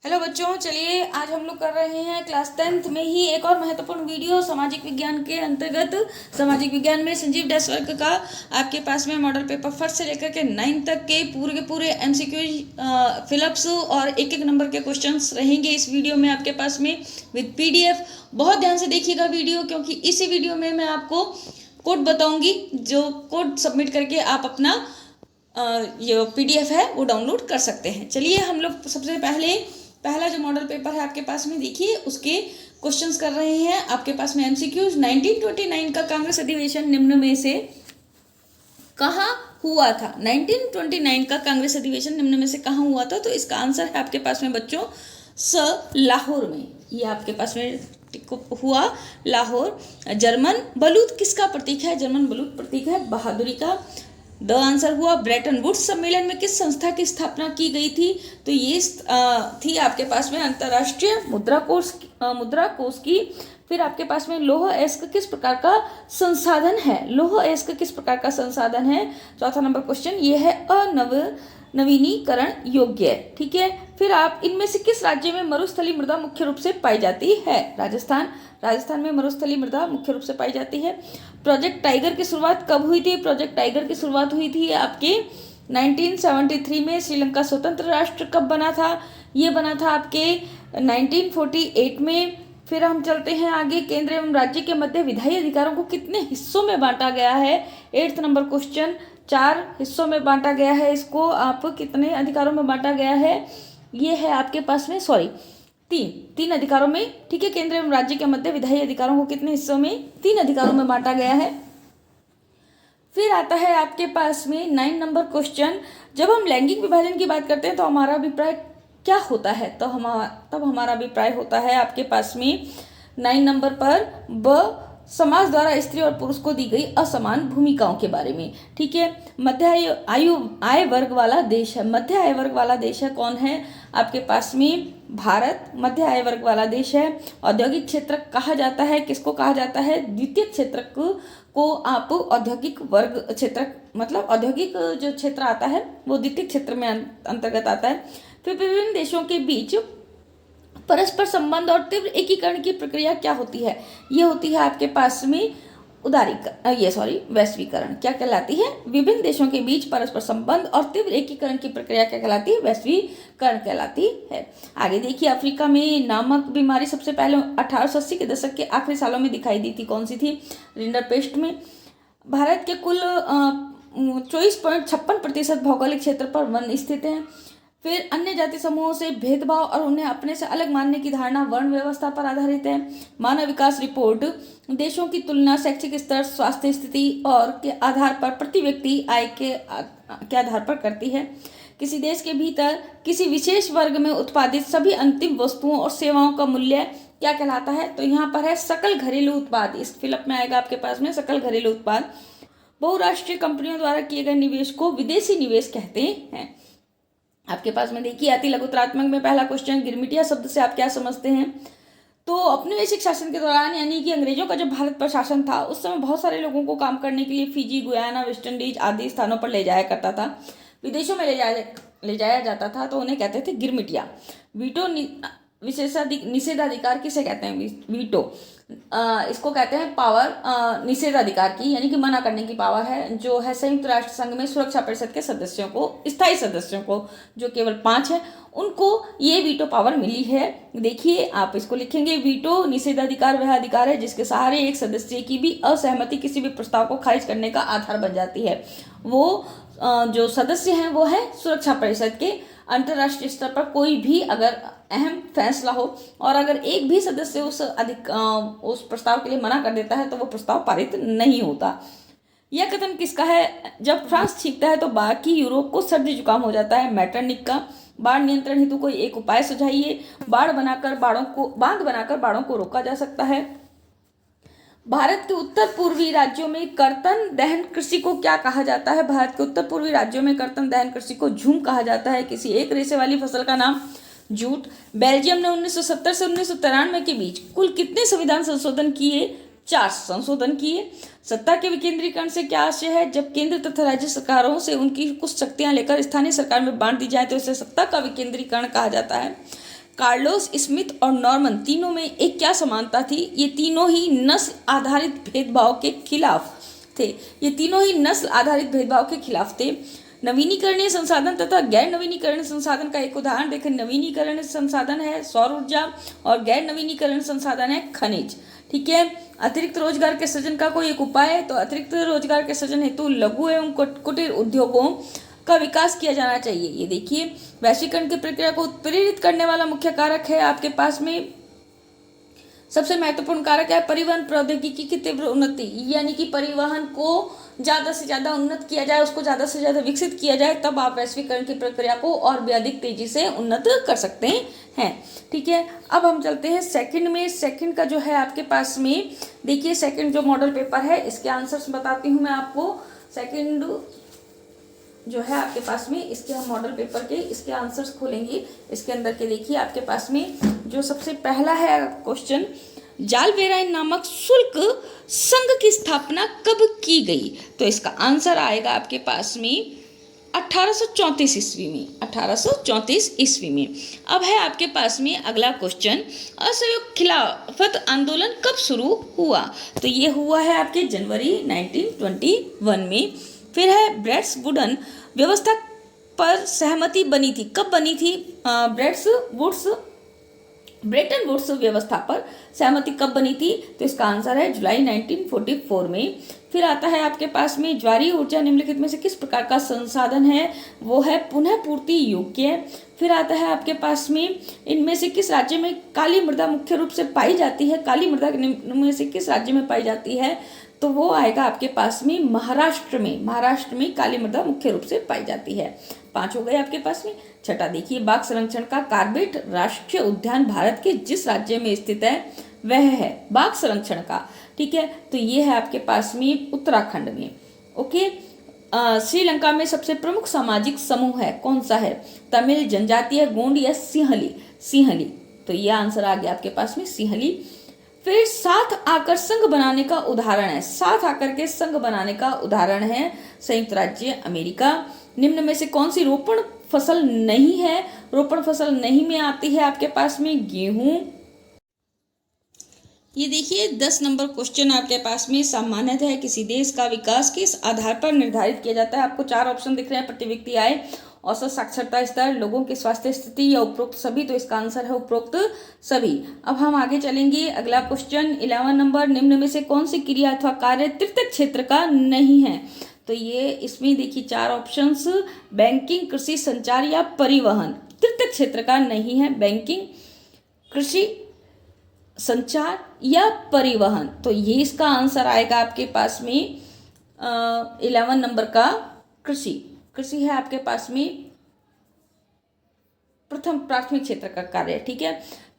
Hello बच्चों, चलिए आज हम लोग कर रहे हैं क्लास 10th में ही एक और महत्वपूर्ण वीडियो सामाजिक विज्ञान के अंतर्गत। सामाजिक विज्ञान में संजीव डैश वर्ग का आपके पास में मॉडल पेपर फर्स्ट से लेकर के 9 तक के पूरे एमसीक्यू फिलअप्स और एक एक नंबर के क्वेश्चंस रहेंगे इस वीडियो में आपके पास में विद पीडीएफ। बहुत ध्यान से देखिएगा वीडियो, क्योंकि इसी वीडियो में मैं आपको कोड बताऊंगी, जो कोड सबमिट करके आप अपना ये पीडीएफ है वो डाउनलोड कर सकते हैं। चलिए हम लोग सबसे पहला जो मॉडल पेपर है आपके पास में, देखिए उसके क्वेश्चंस कर रहे हैं आपके पास में। एमसीक्यूज 1929 का कांग्रेस अधिवेशन निम्न में से कहाँ हुआ था। 1929 का कांग्रेस अधिवेशन निम्न में से कहाँ हुआ था, तो इसका आंसर है आपके पास में बच्चों लाहौर में। ये आपके पास में हुआ लाहौर। जर्मन बलूत किसका प्रतीक है? जर्मन बलूत प्रतीक है बहादुरी का। द आंसर हुआ ब्रेटन वुड्स सम्मेलन में किस संस्था की स्थापना की गई थी, तो ये थी आपके पास में अंतर्राष्ट्रीय मुद्रा कोष की। फिर आपके पास में लौह अयस्क किस प्रकार का संसाधन है? लौह अयस्क किस प्रकार का संसाधन है? चौथा नंबर क्वेश्चन ये है नवीनीकरण योग्य। ठीक है। फिर आप इनमें से किस राज्य में मरुस्थलीय मृदा मुख्य रूप से पाई जाती है? राजस्थान में मरुस्थलीय मृदा मुख्य रूप से पाई जाती है। प्रोजेक्ट टाइगर की शुरुआत कब हुई थी? प्रोजेक्ट टाइगर की शुरुआत हुई थी आपके 1973 में। श्रीलंका स्वतंत्र राष्ट्र कब बना था? ये बना था आपके 1948 में। फिर हम चलते हैं आगे। केंद्र एवं राज्य के मध्य विधायी अधिकारों को कितने हिस्सों में बांटा गया है? 8th number question. 4 हिस्सों में बांटा गया है इसको। आप कितने अधिकारों में बांटा गया है? ये है आपके पास में तीन अधिकारों में। ठीक है। केंद्र एवं राज्य के मध्य विधायी अधिकारों को कितने हिस्सों में? 3 अधिकारों में बांटा गया है। फिर आता है आपके पास में 9 नंबर क्वेश्चन। जब हम लैंगिक विभाजन की बात करते हैं तो हमारा अभिप्राय क्या होता है? तो तब हमारा अभिप्राय होता है आपके पास में 9 नंबर पर समाज द्वारा स्त्री और पुरुष को दी गई असमान भूमिकाओं के बारे में। ठीक है। मध्य आय वर्ग वाला देश है। मध्य आय वर्ग वाला देश है कौन है? आपके पास में भारत मध्य आय वर्ग वाला देश है। औद्योगिक क्षेत्र कहा जाता है, किसको कहा जाता है? द्वितीय क्षेत्र को आप औद्योगिक वर्ग क्षेत्र, मतलब औद्योगिक जो क्षेत्र आता है वो द्वितीय क्षेत्र में अंतर्गत आता है। फिर विभिन्न देशों के बीच परस्पर संबंध और तीव्र एकीकरण की प्रक्रिया क्या होती है? ये होती है आपके पास में वैश्वीकरण। क्या कहलाती है? विभिन्न देशों के बीच परस्पर संबंध और तीव्र एकीकरण की प्रक्रिया क्या कहलाती है? वैश्वीकरण कहलाती है। आगे देखिए, अफ्रीका में नामक बीमारी सबसे पहले 1880 के दशक के आखिरी सालों में दिखाई दी थी। कौन सी थी? रिंडरपेस्ट में। भारत के कुल 24.56% भौगोलिक क्षेत्र पर वन स्थित है। फिर अन्य जाति समूहों से भेदभाव और उन्हें अपने से अलग मानने की धारणा वर्ण व्यवस्था पर आधारित है। मानव विकास रिपोर्ट देशों की तुलना शैक्षिक स्तर, स्वास्थ्य स्थिति और के आधार पर प्रति व्यक्ति आय के आधार पर करती है। किसी देश के भीतर किसी विशेष वर्ग में उत्पादित सभी अंतिम वस्तुओं और सेवाओं का मूल्य क्या कहलाता है? तो यहाँ पर है सकल घरेलू उत्पाद। इस फिलअप में आएगा आपके पास में सकल घरेलू उत्पाद। बहुराष्ट्रीय कंपनियों द्वारा किए गए निवेश को विदेशी निवेश कहते हैं। आपके पास में देखिए अति लघुतरात्मक में पहला क्वेश्चन, गिरमिटिया शब्द से आप क्या समझते हैं? तो औपनिवेशिक शासन के दौरान, यानी कि अंग्रेजों का जब भारत पर शासन था, उस समय बहुत सारे लोगों को काम करने के लिए फिजी, गुयाना, वेस्ट इंडीज आदि स्थानों पर ले जाया करता था। विदेशों में ले जाया जाता था तो उन्हें कहते थे गिरमिटिया। वीटो निषेधाधिकार किसे कहते हैं? वीटो इसको कहते हैं पावर निषेधाधिकार की, यानी कि मना करने की पावर है, जो है संयुक्त राष्ट्र संघ में सुरक्षा परिषद के सदस्यों को, स्थायी सदस्यों को, जो केवल 5 है, उनको ये वीटो पावर मिली है। देखिए आप इसको लिखेंगे, वीटो निषेधाधिकार वह अधिकार है जिसके सहारे एक सदस्य की भी असहमति किसी भी प्रस्ताव को खारिज करने का आधार बन जाती है। वो जो सदस्य हैं वो है सुरक्षा परिषद के। अंतर्राष्ट्रीय स्तर पर कोई भी अगर अहम फैसला हो और अगर एक भी सदस्य उस प्रस्ताव के लिए मना कर देता है तो वो प्रस्ताव पारित नहीं होता। यह कथन किसका है? जब फ्रांस छींकता है तो बाकी यूरोप को सर्दी जुकाम हो जाता है। मैटरनिक का। बाढ़ नियंत्रण हेतु कोई एक उपाय सुझाइए। बांध बनाकर बाढ़ों को रोका जा सकता है। भारत के उत्तर पूर्वी राज्यों में कर्तन दहन कृषि को क्या कहा जाता है? भारत के उत्तर पूर्वी राज्यों में कर्तन दहन कृषि को झूम कहा जाता है। किसी एक रेशे वाली फसल का नाम? जूट। बेल्जियम ने 1970 से 1993 के बीच कुल कितने संविधान संशोधन किए? 4 संशोधन किए। सत्ता के विकेंद्रीकरण से क्या आशय है? जब केंद्र तथा राज्य सरकारों से उनकी कुछ शक्तियां लेकर स्थानीय सरकार में बांट दी जाए तो इसे सत्ता का विकेंद्रीकरण कहा जाता है। कार्लोस स्मिथ और नॉर्मन तीनों में एक क्या समानता थी? ये तीनों ही नस्ल आधारित भेदभाव के खिलाफ थे। ये तीनों ही नस्ल आधारित भेदभाव के खिलाफ थे। नवीनीकरणीय संसाधन तथा गैर नवीनीकरणीय संसाधन का एक उदाहरण देखें। नवीनीकरण संसाधन है सौर ऊर्जा और गैर नवीनीकरण संसाधन है खनिज। ठीक है। अतिरिक्त रोजगार के सृजन का कोई एक उपाय है, तो अतिरिक्त रोजगार के सृजन हेतु लघु एवं कुटीर उद्योगों का विकास किया जाना चाहिए। ये देखिए, वैश्वीकरण की प्रक्रिया को उत्प्रेरित करने वाला मुख्य कारक है आपके पास में सबसे महत्वपूर्ण कारक है परिवहन प्रौद्योगिकी की तीव्र उन्नति, यानी कि परिवहन को ज़्यादा से ज़्यादा उन्नत किया जाए, उसको ज़्यादा से ज़्यादा विकसित किया जाए, तब आप वैश्वीकरण की प्रक्रिया को और भी अधिक तेजी से उन्नत कर सकते हैं। ठीक है। अब हम चलते हैं सेकंड में। सेकंड का जो है आपके पास में देखिए, सेकंड जो मॉडल पेपर है इसके आंसर्स बताती हूँ मैं आपको। सेकंड जो है आपके पास में इसके हम मॉडल पेपर के इसके आंसर्स खोलेंगे। इसके अंदर के देखिए आपके पास में जो सबसे पहला है क्वेश्चन, जाल वेराइन नामक शुल्क संघ की स्थापना कब की गई? तो इसका आंसर आएगा आपके पास में 1834 ईस्वी में। 1834 ईस्वी में। अब है आपके पास में अगला क्वेश्चन, असहयोग खिलाफत आंदोलन कब शुरू हुआ? तो ये हुआ है आपके जनवरी 1921 में। फिर है ब्रेट्स वुडन व्यवस्था पर सहमति बनी थी। कब बनी थी? ब्रेटन वुड्स व्यवस्था पर सहमति कब बनी थी? तो इसका आंसर है जुलाई 1944 में। फिर आता है आपके पास में ज्वारीय ऊर्जा निम्नलिखित में से किस प्रकार का संसाधन है? वो है पुनः पूर्ति योग्य। फिर आता है आपके पास में इनमें से किस राज्य में काली मृदा मुख्य रूप से पाई जाती है? काली मृदा में से किस राज्य में पाई जाती है? तो वो आएगा आपके पास में महाराष्ट्र में। महाराष्ट्र में काली मृदा मुख्य रूप से पाई जाती है। 5 हो गए आपके पास में। छठा देखिए, बाघ संरक्षण का कार्बेट राष्ट्रीय उद्यान भारत के जिस राज्य में स्थित है वह है बाघ संरक्षण का। ठीक है। तो ये है आपके पास में उत्तराखंड में। ओके। श्रीलंका में सबसे प्रमुख सामाजिक समूह है कौन सा है? तमिल, जनजातीय, गोंड या सिंहली? सिंहली। तो ये आंसर आ गया आपके पास में सिंहली। फिर साथ आकर संघ बनाने का उदाहरण है। साथ आकर के संघ बनाने का उदाहरण है संयुक्त राज्य अमेरिका। निम्न में से कौन सी रोपण फसल नहीं है? रोपण फसल नहीं में आती है आपके पास में गेहूं। ये देखिए 10 नंबर क्वेश्चन आपके पास में सामान्यतः है किसी देश का विकास किस आधार पर निर्धारित किया जाता है? आपको 4 ऑप्शन दिख रहे हैं, प्रति व्यक्ति आय, औसत साक्षरता स्तर, लोगों की स्वास्थ्य स्थिति या उपरोक्त सभी। तो इसका आंसर है उपरोक्त सभी। अब हम आगे चलेंगे। अगला क्वेश्चन 11 नंबर, निम्न में से कौन सी क्रिया अथवा कार्य तृतीय क्षेत्र का नहीं है? तो ये इसमें देखिए 4 ऑप्शंस, बैंकिंग, कृषि, संचार या परिवहन। तृतीय क्षेत्र का नहीं है बैंकिंग, कृषि, संचार या परिवहन। तो ये इसका आंसर आएगा आपके पास में 11 नंबर का कृषि। कृषि है आपके पास में प्रथम प्राथमिक क्षेत्र का कार्य। ठीक है।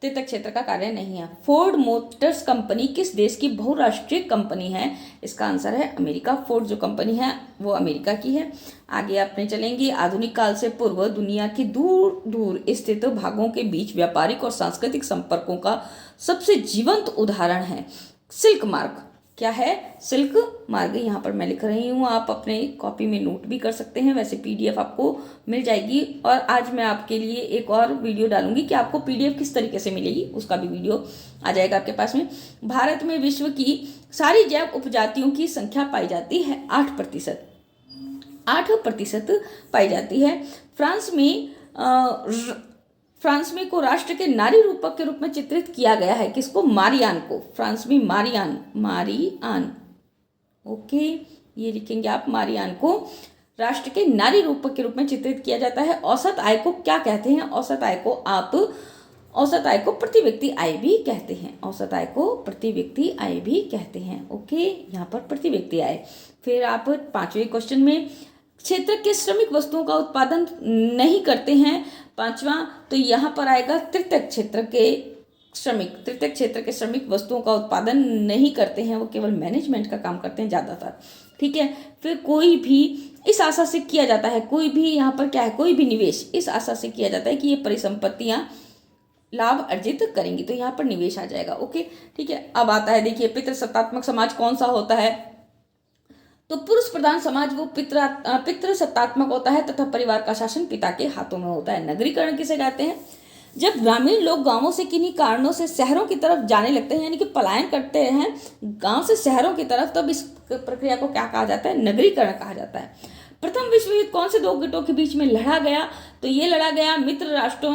तृतीय क्षेत्र का कार्य नहीं है। फोर्ड मोटर्स कंपनी किस देश की बहुराष्ट्रीय कंपनी है? इसका आंसर है अमेरिका। फोर्ड जो कंपनी है वो अमेरिका की है। आगे अपने चलेंगे। आधुनिक काल से पूर्व दुनिया के दूर दूर स्थित भागों के बीच व्यापारिक और सांस्कृतिक संपर्कों का सबसे जीवंत उदाहरण है सिल्क मार्ग। क्या है? सिल्क मार्ग। यहाँ पर मैं लिख रही हूँ, आप अपने कॉपी में नोट भी कर सकते हैं। वैसे पीडीएफ आपको मिल जाएगी। और आज मैं आपके लिए एक और वीडियो डालूंगी कि आपको पीडीएफ किस तरीके से मिलेगी, उसका भी वीडियो आ जाएगा आपके पास में। भारत में विश्व की सारी जैव उपजातियों की संख्या पाई जाती है 8%। 8% पाई जाती है। फ्रांस में को राष्ट्र के नारी रूपक के रूप में चित्रित किया गया है। किसको? मारियान को। फ्रांस में मारियान। ओके, ये लिखेंगे आप, मारियान को राष्ट्र के नारी रूपक के रूप में चित्रित किया जाता है। औसत आय को क्या कहते हैं? औसत आय को प्रति व्यक्ति आय भी कहते हैं। औसत आय को प्रति व्यक्ति आय भी कहते हैं। ओके, यहाँ पर प्रति व्यक्ति आय। फिर आप 5वें क्वेश्चन में क्षेत्र के श्रमिक वस्तुओं का उत्पादन नहीं करते हैं। 5वां, तो यहाँ पर आएगा तृतीय क्षेत्र के श्रमिक वस्तुओं का उत्पादन नहीं करते हैं, वो केवल मैनेजमेंट का काम करते हैं ज़्यादातर। ठीक है। फिर कोई भी इस आशा से किया जाता है, कोई भी यहाँ पर क्या है, कोई भी निवेश इस आशा से किया जाता है कि ये परिसंपत्तियाँ लाभ अर्जित करेंगी, तो यहाँ पर निवेश आ जाएगा। ओके, ठीक है। अब आता है देखिए पितृसत्तात्मक समाज कौन सा होता है? तो पुरुष प्रधान समाज वो पितृसत्तात्मक होता है तथा परिवार का शासन पिता के हाथों में होता है। नगरीकरण किसे कहते हैं? जब ग्रामीण लोग गांवों से किन्हीं कारणों से शहरों की तरफ जाने लगते हैं, यानी कि पलायन करते हैं गांव से शहरों की तरफ, तब इस प्रक्रिया को क्या कहा जाता है? नगरीकरण कहा जाता है। प्रथम विश्व युद्ध कौन से दो गुटों के बीच में लड़ा गया? तो ये लड़ा गया मित्र राष्ट्रों,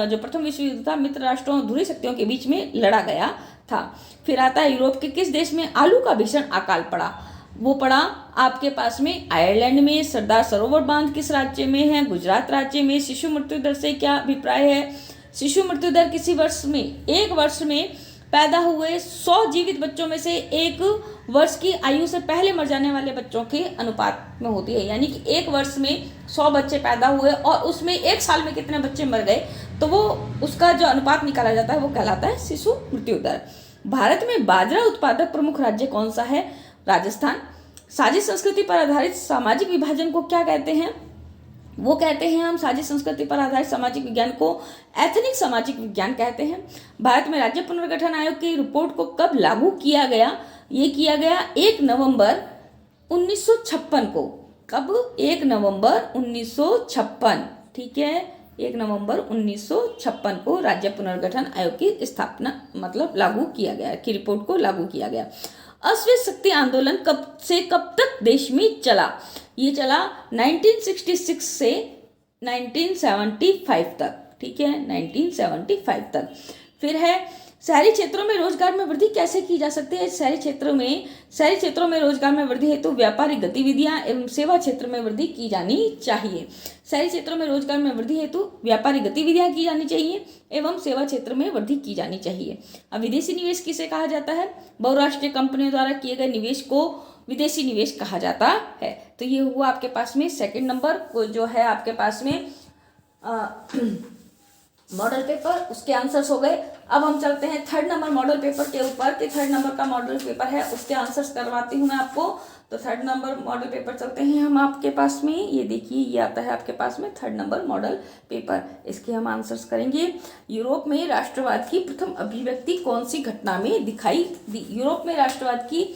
जो प्रथम विश्व युद्ध था मित्र राष्ट्रों ध्रुवीय शक्तियों के बीच में लड़ा गया था। फिर आता है यूरोप के किस देश में आलू का भीषण अकाल पड़ा? वो पड़ा आपके पास में आयरलैंड में। सरदार सरोवर बांध किस राज्य में है? गुजरात राज्य में। शिशु मृत्यु दर से क्या अभिप्राय है? शिशु मृत्यु दर किसी वर्ष में, एक वर्ष में पैदा हुए 100 जीवित बच्चों में से 1 वर्ष की आयु से पहले मर जाने वाले बच्चों के अनुपात में होती है। यानी कि एक वर्ष में 100 बच्चे पैदा हुए और उसमें 1 साल में कितने बच्चे मर गए, तो वो उसका जो अनुपात निकाला जाता है वो कहलाता है शिशु मृत्यु दर। भारत में बाजरा उत्पादक प्रमुख राज्य कौन सा है? राजस्थान। साझी संस्कृति पर आधारित सामाजिक विभाजन को क्या कहते हैं? वो कहते हैं हम साझी संस्कृति पर आधारित सामाजिक विज्ञान को एथनिक सामाजिक विज्ञान कहते हैं। भारत में राज्य पुनर्गठन आयोग की रिपोर्ट को कब लागू किया गया? ये किया गया 1 नवंबर 1956 को। कब? 1 नवंबर 1956, ठीक है, 1 नवंबर 1956 को राज्य पुनर्गठन आयोग की स्थापना मतलब लागू किया गया, की रिपोर्ट को लागू किया गया। अश्वेत शक्ति आंदोलन कब से कब तक देश में चला? ये चला 1966 से 1975 तक, ठीक है, 1975 तक। फिर है शहरी क्षेत्रों में रोजगार में वृद्धि कैसे की जा सकती है? शहरी क्षेत्रों में रोजगार में वृद्धि हेतु व्यापारिक गतिविधियां एवं सेवा क्षेत्र में वृद्धि की जानी चाहिए। शहरी क्षेत्रों में रोजगार में वृद्धि हेतु व्यापारिक गतिविधियां की जानी चाहिए एवं सेवा क्षेत्र में वृद्धि की जानी चाहिए। अब विदेशी निवेश किसे कहा जाता है? बहुराष्ट्रीय कंपनियों द्वारा किए गए निवेश को विदेशी निवेश कहा जाता है। तो ये हुआ आपके पास में सेकंड नंबर को जो है आपके पास में मॉडल पेपर, उसके आंसर्स हो गए। अब हम चलते हैं थर्ड नंबर मॉडल पेपर के ऊपर कि थर्ड नंबर का मॉडल पेपर है उसके आंसर्स करवाती हूँ मैं आपको। तो थर्ड नंबर मॉडल पेपर चलते हैं हम आपके पास में। ये देखिए ये आता है आपके पास में थर्ड नंबर मॉडल पेपर, इसके हम आंसर्स करेंगे। यूरोप में राष्ट्रवाद की प्रथम अभिव्यक्ति कौन सी घटना में दिखाई दी? यूरोप में राष्ट्रवाद की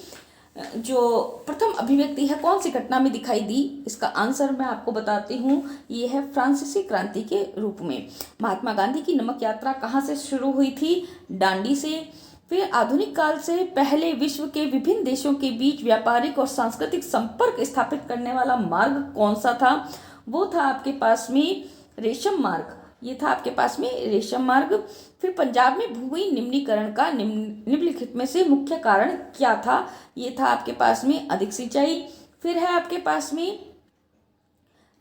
जो प्रथम अभिव्यक्ति है कौन सी घटना में दिखाई दी? इसका आंसर मैं आपको बताती हूँ, ये है फ्रांसीसी क्रांति के रूप में। महात्मा गांधी की नमक यात्रा कहाँ से शुरू हुई थी? दांडी से। फिर आधुनिक काल से पहले विश्व के विभिन्न देशों के बीच व्यापारिक और सांस्कृतिक संपर्क स्थापित करने वाला मार्ग कौन सा था? वो था आपके पास में रेशम मार्ग, ये था आपके पास में रेशम मार्ग। फिर पंजाब में भूमि निम्नीकरण का निम्नलिखित में से मुख्य कारण क्या था? ये था आपके पास में अधिक सिंचाई। फिर है आपके पास में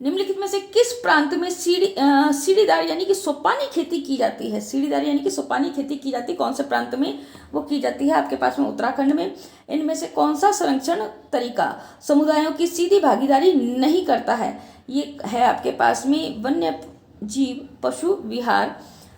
निम्नलिखित में से किस प्रांत में सीढ़ीदार यानी कि सोपानी खेती की जाती है? सीढ़ीदार यानी कि सोपानी खेती की जाती है, कौन से प्रांत में वो की जाती है? आपके पास में उत्तराखंड में। इनमें से कौन सा संरक्षण तरीका समुदायों की सीधी भागीदारी नहीं करता है? ये है आपके पास में वन्य जीव पशु विहार।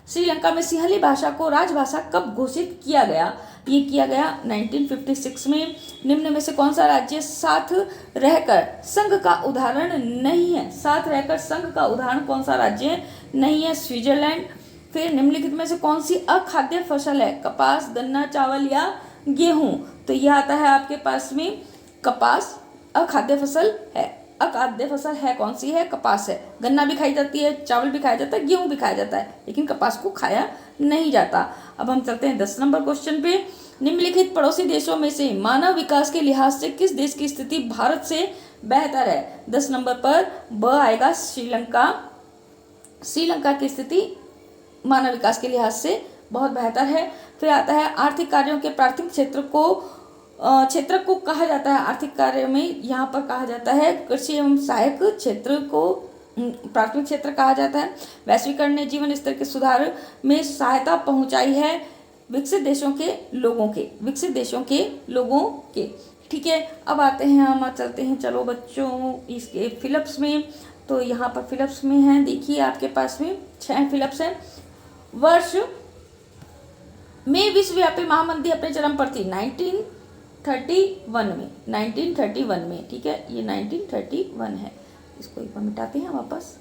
श्रीलंका में सिंहली भाषा को राजभाषा कब घोषित किया गया? ये किया गया 1956 में। निम्न में से कौन सा राज्य साथ रहकर संघ का उदाहरण नहीं है? साथ रहकर संघ का उदाहरण कौन सा राज्य नहीं है? स्विट्जरलैंड। फिर निम्नलिखित में से कौन सी अखाद्य फसल है? कपास, गन्ना, चावल या गेहूं? तो यह आता है आपके पास में कपास अखाद्य फसल है। अखाद्य फसल है कौन सी है? कपास है। गन्ना भी खाई जाती है, चावल भी खाया जाता है, गेहूं भी खाया जाता है, लेकिन कपास को खाया नहीं जाता। अब हम चलते हैं 10 नंबर क्वेश्चन पे। निम्नलिखित पड़ोसी देशों में से मानव विकास के लिहाज से किस देश की स्थिति भारत से बेहतर है? 10 नंबर पर ब आएगा श्रीलंका। श्रीलंका की स्थिति मानव विकास के लिहाज से बहुत बेहतर है। फिर आता है आर्थिक कार्यों के प्राथमिक क्षेत्र को कहा जाता है, आर्थिक कार्य में यहाँ पर कहा जाता है कृषि एवं सहायक क्षेत्र को प्राथमिक क्षेत्र कहा जाता है। वैश्वीकरण ने जीवन स्तर के सुधार में सहायता पहुंचाई है विकसित देशों के लोगों के। ठीक है, अब आते हैं हम चलते हैं चलो बच्चों इसके फिलिप्स में। तो यहाँ पर फिलिप्स में है, देखिए आपके पास में 6 फिलिप्स हैं। वर्ष में विश्वव्यापी महामंदी अपने चरम पर थी 1931 में। ठीक है, ये 1931 है। इसको एक बार मिटाते हैं वापस।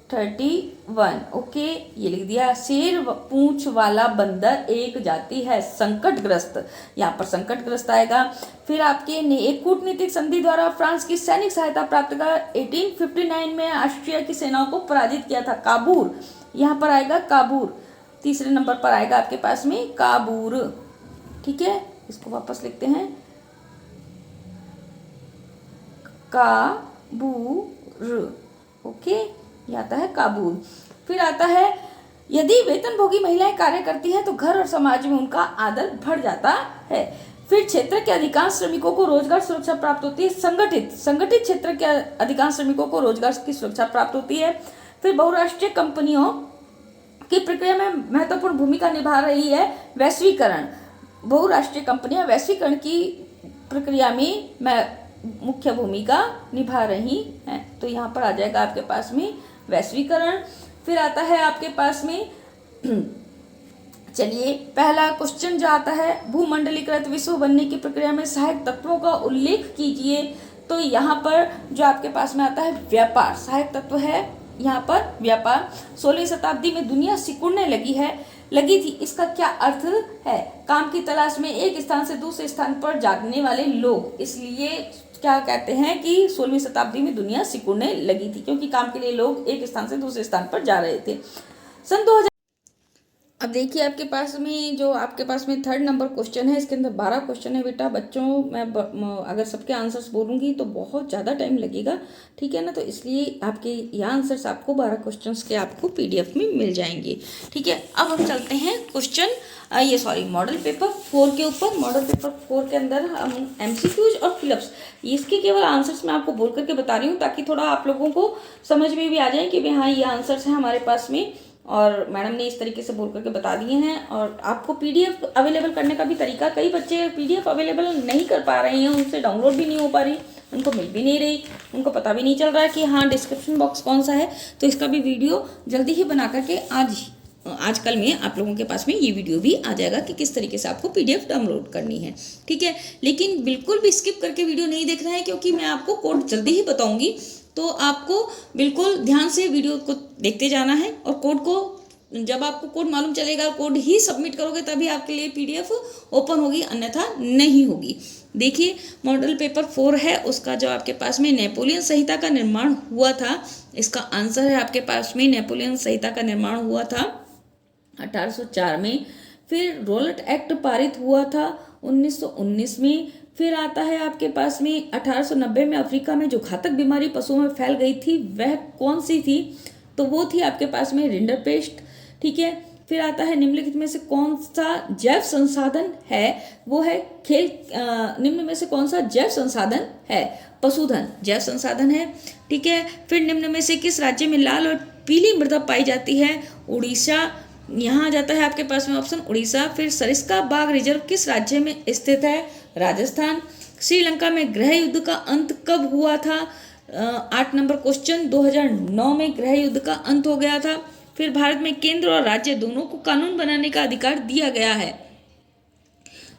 31। ओके, ये लिख दिया। शेर पूंछ वाला बंदर एक जाति है संकटग्रस्त, यहाँ पर संकटग्रस्त आएगा। फिर आपके ने एक कूटनीतिक संधि द्वारा फ्रांस की सैनिक सहायता प्राप्त कर 1859 में ऑस्ट्रिया की सेनाओं को पराजित किया था। काबूर, यहाँ पर आएगा काबूर। तीसरे नंबर पर आएगा आपके पास में काबूर। ठीक है, इसको वापस लिखते हैं, काबूर। ओके, ये आता है काबूल। फिर आता है यदि वेतनभोगी महिलाएं कार्य करती हैं तो घर और समाज में उनका आदर बढ़ जाता है। फिर क्षेत्र के अधिकांश श्रमिकों को रोजगार सुरक्षा प्राप्त होती है। संगठित क्षेत्र के अधिकांश श्रमिकों को रोजगार की सुरक्षा प्राप्त होती है। फिर बहुराष्ट्रीय कंपनियों की प्रक्रिया में महत्वपूर्ण भूमिका निभा रही है वैश्वीकरण। बहुराष्ट्रीय कंपनियां वैश्वीकरण की प्रक्रिया में मुख्य भूमिका निभा रही हैं। तो यहाँ पर आ जाएगा आपके पास में वैश्वीकरण। फिर आता है आपके पास में चलिए पहला क्वेश्चन जो आता है, भूमंडलीकृत विश्व बनने की प्रक्रिया में सहायक तत्वों का उल्लेख कीजिए। तो यहाँ पर जो आपके पास में आता है व्यापार, सहायक तत्व है यहाँ पर व्यापार। 16वीं शताब्दी में दुनिया सिकुड़ने लगी थी। इसका क्या अर्थ है? काम की तलाश में एक स्थान से दूसरे स्थान पर जाने वाले लोग, इसलिए क्या कहते हैं कि 16वीं शताब्दी में दुनिया सिकुड़ने लगी थी, क्योंकि काम के लिए लोग एक स्थान से दूसरे स्थान पर जा रहे थे। सन 2000। अब देखिए आपके पास में थर्ड नंबर क्वेश्चन है। इसके अंदर 12 क्वेश्चन है बेटा। बच्चों मैं अगर सबके आंसर्स बोलूँगी तो बहुत ज़्यादा टाइम लगेगा, ठीक है ना। तो इसलिए आपके यह आंसर्स आपको 12 क्वेश्चंस के आपको PDF में मिल जाएंगे, ठीक है। अब हम चलते हैं मॉडल पेपर 4 के ऊपर। मॉडल पेपर 4 के अंदर हम MCQs और फिलअप्स, इसके केवल आंसर्स मैं आपको बोल करके बता रही हूँ ताकि थोड़ा आप लोगों को समझ में भी आ जाए कि भाई हाँ ये आंसर्स हैं हमारे पास में, और मैडम ने इस तरीके से बोल करके बता दिए हैं। और आपको PDF अवेलेबल करने का भी तरीका, कई बच्चे PDF अवेलेबल नहीं कर पा रहे हैं, उनसे डाउनलोड भी नहीं हो पा रही, उनको मिल भी नहीं रही, उनको पता भी नहीं चल रहा है कि हाँ डिस्क्रिप्शन बॉक्स कौन सा है। तो इसका भी वीडियो जल्दी ही बना करके आजकल में आप लोगों के पास में ये वीडियो भी आ जाएगा कि किस तरीके से आपको PDF डाउनलोड करनी है, ठीक है। लेकिन बिल्कुल भी स्किप करके वीडियो नहीं देखना है, क्योंकि मैं आपको कोड जल्दी ही बताऊंगी। तो आपको बिल्कुल ध्यान से वीडियो को देखते जाना है, और कोड को जब आपको कोड मालूम चलेगा, कोड ही सबमिट करोगे तभी आपके लिए PDF ओपन होगी, अन्यथा नहीं होगी। देखिए मॉडल पेपर 4 है, उसका जो आपके पास में नेपोलियन संहिता का निर्माण हुआ था, इसका आंसर है आपके पास में नेपोलियन संहिता का निर्माण हुआ था 1804 में। फिर रोलट एक्ट पारित हुआ था 1919 में। फिर आता है आपके पास में 1890 में अफ्रीका में जो घातक बीमारी पशुओं में फैल गई थी वह कौन सी थी? तो वो थी आपके पास में रिंडरपेस्ट, ठीक है। फिर आता है निम्नलिखित में से कौन सा जैव संसाधन है? वो है निम्न में से कौन सा जैव संसाधन है? पशुधन जैव संसाधन है, ठीक है। फिर निम्न में से किस राज्य में लाल और पीली मृदा पाई जाती है? उड़ीसा, यहाँ आ जाता है आपके पास में ऑप्शन उड़ीसा। फिर सरिस्का बाघ रिजर्व किस राज्य में स्थित है? राजस्थान। श्रीलंका में गृह युद्ध का अंत कब हुआ था? 8 नंबर क्वेश्चन, 2009 में गृह युद्ध का अंत हो गया था। फिर भारत में केंद्र और राज्य दोनों को कानून बनाने का अधिकार दिया गया है।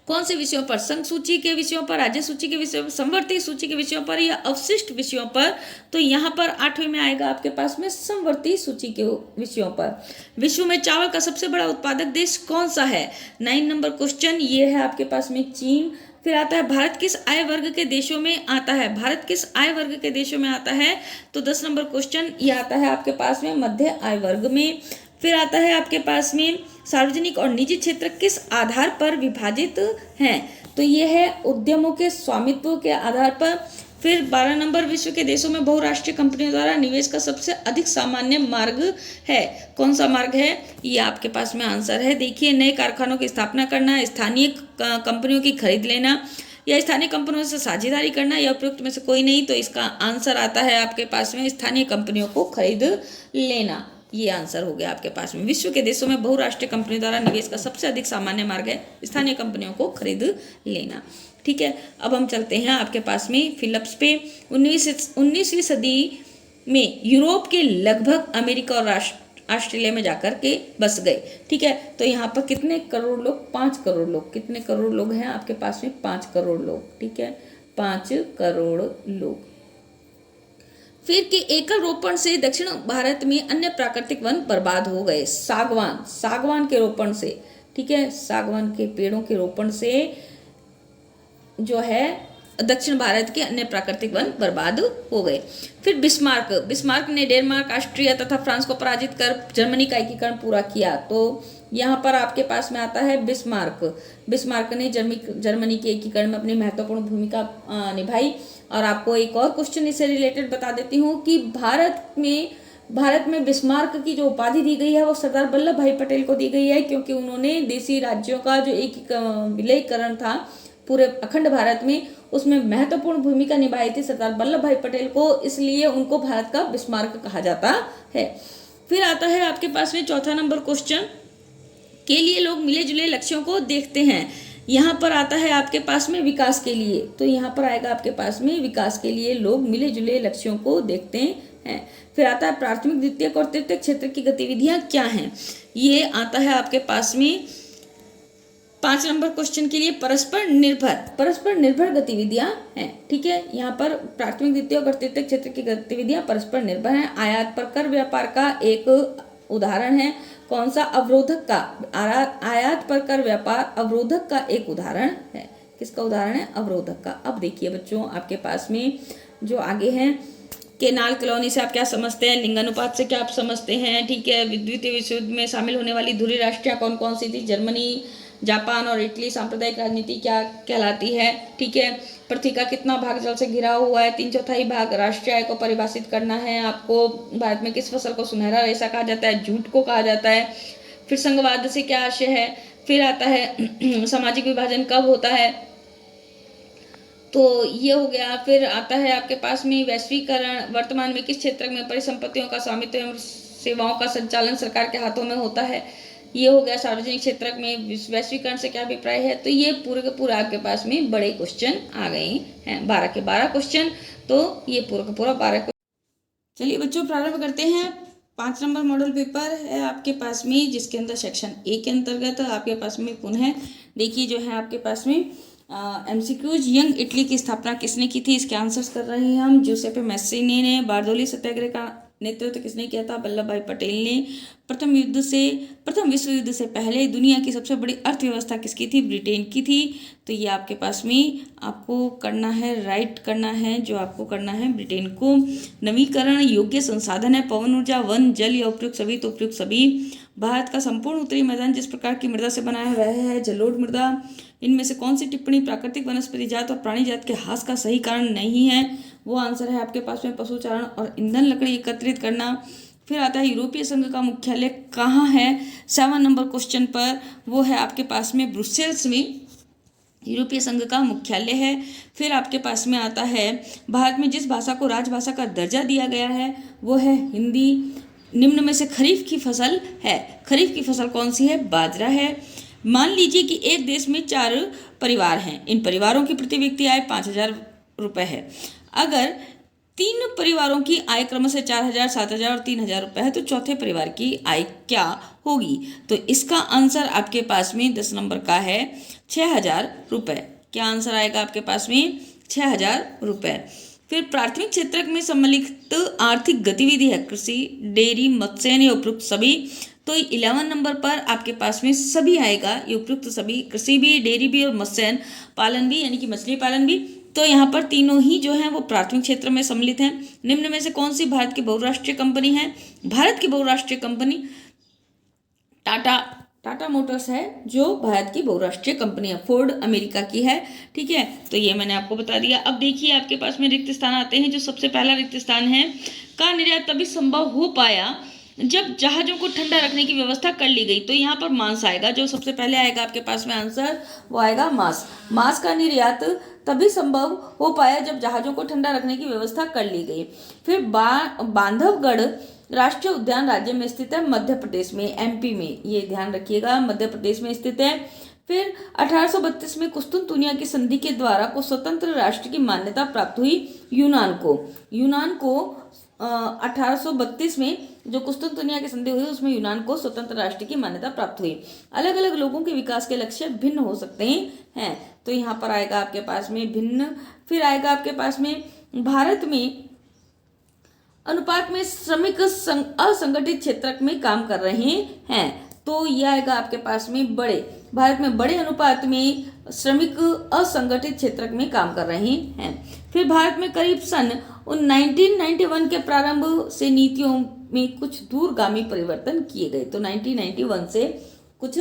कौन से विषयों पर? संघ सूची के विषयों पर, राज्य सूची के विषयों पर, समवर्ती सूची के विषयों पर, या अवशिष्ट विषयों पर? तो यहाँ पर 8वें में आएगा आपके पास में समवर्ती सूची के विषयों पर। विश्व में चावल का सबसे बड़ा उत्पादक देश कौन सा है? 9 नंबर क्वेश्चन, ये है आपके पास में चीन। फिर आता है भारत किस आय वर्ग के देशों में आता है? भारत किस आय वर्ग के देशों में आता है? तो 10 नंबर क्वेश्चन, ये आता है आपके पास में मध्य आय वर्ग में। फिर आता है आपके पास में सार्वजनिक और निजी क्षेत्र किस आधार पर विभाजित हैं? तो ये है उद्यमों के स्वामित्व के आधार पर। फिर 12 नंबर, विश्व के देशों में बहुराष्ट्रीय कंपनियों द्वारा निवेश का सबसे अधिक सामान्य मार्ग है? कौन सा मार्ग है? ये आपके पास में आंसर है। देखिए नए कारखानों की स्थापना करना, स्थानीय कंपनियों की खरीद लेना, या स्थानीय कंपनियों से साझेदारी करना, या उपयुक्त में से कोई नहीं। तो इसका आंसर आता है आपके पास में स्थानीय कंपनियों को खरीद लेना। ये आंसर हो गया आपके पास में। विश्व के देशों में बहुराष्ट्रीय कंपनियों द्वारा निवेश का सबसे अधिक सामान्य मार्ग है स्थानीय कंपनियों को खरीद लेना, ठीक है। अब हम चलते हैं आपके पास में फिलअप्स पे। 19वीं सदी में यूरोप के लगभग अमेरिका और ऑस्ट्रेलिया में जाकर के बस गए, ठीक है। तो यहाँ पर कितने करोड़ लोग? 5 करोड़ लोग। कितने करोड़ लोग हैं आपके पास में? 5 करोड़ लोग, ठीक है, 5 करोड़ लोग। फिर के एकल रोपण से दक्षिण भारत में अन्य प्राकृतिक वन बर्बाद हो गए। सागवान, सागवान के रोपण से, ठीक है, सागवान के पेड़ों के रोपण से जो है दक्षिण भारत के अन्य प्राकृतिक वन बर्बाद हो गए। फिर बिस्मार्क, बिस्मार्क ने डेनमार्क, ऑस्ट्रिया तथा फ्रांस को पराजित कर जर्मनी का एकीकरण पूरा किया। तो यहाँ पर आपके पास में आता है बिस्मार्क। बिस्मार्क ने जर्मनी के एकीकरण में अपनी महत्वपूर्ण भूमिका निभाई। और आपको एक और क्वेश्चन इससे रिलेटेड बता देती हूँ कि भारत में बिस्मार्क की जो उपाधि दी गई है वो सरदार वल्लभ भाई पटेल को दी गई है, क्योंकि उन्होंने देशी राज्यों का जो एक विलयीकरण था पूरे अखंड भारत में, उसमें महत्वपूर्ण भूमिका निभाई थी सरदार वल्लभ भाई पटेल को, इसलिए उनको भारत का बिस्मार्क कहा जाता है। फिर आता है आपके पास में चौथा नंबर क्वेश्चन, के लिए लोग मिले जुले लक्ष्यों को देखते हैं। यहाँ पर आता है आपके पास में विकास के लिए, तो यहाँ पर आएगा आपके पास में विकास के लिए लोग मिले जुले लक्ष्यों को देखते हैं। फिर आता है प्राथमिक, द्वितीयक और तृतीयक क्षेत्र की गतिविधियां क्या हैं। ये आता है आपके पास में 5 नंबर क्वेश्चन के लिए परस्पर निर्भर गतिविधियां हैं, ठीक है। यहाँ पर प्राथमिक, द्वितीयक और तृतीयक क्षेत्र की गतिविधियां परस्पर निर्भर हैं। आयात पर कर व्यापार का एक उदाहरण है। कौन सा? अवरोधक का। आयात पर कर व्यापार अवरोधक का एक उदाहरण है। किसका उदाहरण है? अवरोधक का। अब देखिए बच्चों, आपके पास में जो आगे है, केनाल कॉलोनी से आप क्या समझते हैं, लिंगानुपात से क्या आप समझते हैं, ठीक है। द्वितीय विश्व युद्ध में शामिल होने वाली धुरी राष्ट्रियां कौन कौन सी थी? जर्मनी, जापान और इटली। सांप्रदायिक राजनीति क्या कहलाती है, ठीक है। पृथ्वी का कितना भाग जल से घिरा हुआ है? 3/4 भाग। राष्ट्रीय आय को परिभाषित करना है आपको। भारत में किस फसल को सुनहरा रेशा कहा जाता है? जूट को कहा जाता है। फिर संघवाद से क्या आशय है? फिर आता है सामाजिक विभाजन कब होता है, तो ये हो गया। फिर आता है आपके पास में वैश्वीकरण वर्तमान में किस क्षेत्र में परिसंपत्तियों का स्वामित्व एवं सेवाओं का संचालन सरकार के हाथों में होता है। ये हो गया सार्वजनिक क्षेत्र में वैश्वीकरण से क्या अभिप्राय है। तो ये पूरे के पूरा आपके पास में बड़े क्वेश्चन आ गए हैं, 12 के 12 क्वेश्चन। तो ये पूरा का पूरा 12 क्वेश्चन। चलिए बच्चों, प्रारंभ करते हैं। 5 नंबर मॉडल पेपर है आपके पास में, जिसके अंदर सेक्शन ए के अंतर्गत आपके पास में पुनः देखिए जो है आपके पास में एमसीक्यूज। यंग इटली की स्थापना किसने की थी? इसके आंसर्स कर रहे हैं हम। जूसेपे मैस्सीनी ने। बारदोली सत्याग्रह का नेतृत्व किसने किया था? वल्लभ भाई पटेल ने। प्रथम विश्व युद्ध से पहले दुनिया की सबसे बड़ी अर्थव्यवस्था किसकी थी? ब्रिटेन की थी। तो ये आपके पास में आपको करना है, राइट करना है, जो आपको करना है ब्रिटेन को। नवीकरण योग्य संसाधन है पवन ऊर्जा, वन, जल या उपयुक्त सभी? तो उपयुक्त सभी। भारत का संपूर्ण उत्तरी मैदान जिस प्रकार की मृदा से बना है वह है जलोढ़ मृदा। इनमें से कौन सी टिप्पणी प्राकृतिक वनस्पति जात और प्राणी जात के ह्रास का सही कारण नहीं है? वो आंसर है आपके पास में पशुचारण और ईंधन लकड़ी एकत्रित करना। फिर आता है यूरोपीय संघ का मुख्यालय कहाँ है? 7 नंबर क्वेश्चन पर वो है आपके पास में ब्रुसेल्स में यूरोपीय संघ का मुख्यालय है। फिर आपके पास में आता है भारत में जिस भाषा को राजभाषा का दर्जा दिया गया है वो है हिंदी। निम्न में से खरीफ की फसल है। खरीफ की फसल कौन सी है? बाजरा है। मान लीजिए कि एक देश में 4 परिवार हैं। इन परिवारों की प्रति व्यक्ति आय 5,000 रुपये है। अगर 3 परिवारों की आय क्रमशः 4,000, 7,000 और 3,000 रुपये है, तो चौथे परिवार की आय क्या होगी? तो इसका आंसर आपके पास में 10 नंबर का है 6,000 रुपये। क्या आंसर आएगा आपके पास में? 6,000 रुपये। फिर प्राथमिक क्षेत्र में सम्मिलित आर्थिक गतिविधि है कृषि, डेयरी, मत्स्य या उपयुक्त सभी। तो 11 नंबर पर आपके पास में सभी आएगा, ये उपयुक्त सभी, कृषि भी, डेयरी भी और मत्स्य पालन भी, यानी कि मछली पालन भी। तो यहाँ पर तीनों ही जो हैं वो प्राथमिक क्षेत्र में सम्मिलित हैं। निम्न में से कौन सी भारत की बहुराष्ट्रीय कंपनी है? भारत की बहुराष्ट्रीय कंपनी टाटा मोटर्स है, जो भारत की बहुराष्ट्रीय कंपनी है। फोर्ड अमेरिका की है, ठीक है। तो ये मैंने आपको बता दिया। अब देखिए आपके पास में रिक्त स्थान आते हैं। जो सबसे पहला रिक्त स्थान है, का निर्यात तभी संभव हो पाया जब जहाजों को ठंडा रखने की व्यवस्था कर ली गई। तो यहाँ पर मांस आएगा। जो सबसे पहले आएगा आपके पास में आंसर वो आएगा मांस। मांस का निर्यात तभी संभव हो पाया जब जहाजों को ठंडा रखने की व्यवस्था कर ली गई। फिर बांधवगढ़ राष्ट्रीय उद्यान राज्य में स्थित है, मध्य प्रदेश में, एमपी में, ये ध्यान रखिएगा, मध्य प्रदेश में स्थित है। फिर 1832 में कुस्तुनतुनिया की संधि के द्वारा को स्वतंत्र राष्ट्र की मान्यता प्राप्त हुई यूनान को 1832 में जो कुस्तुनतुनिया की संधि हुई उसमें यूनान को स्वतंत्र राष्ट्र की मान्यता प्राप्त हुई। अलग अलग लोगों के विकास के लक्ष्य भिन्न हो सकते हैं। तो यहाँ पर आएगा आपके पास में भिन्न। फिर आएगा आपके पास में अनुपात में श्रमिक असंगठित क्षेत्र में काम कर रहे हैं। तो यह आएगा आपके पास में बड़े, भारत में बड़े अनुपात में श्रमिक असंगठित क्षेत्र में काम कर रहे हैं। फिर भारत में करीब सन 1991 के प्रारंभ से नीतियों में कुछ दूरगामी परिवर्तन किए गए। तो 1991 से कुछ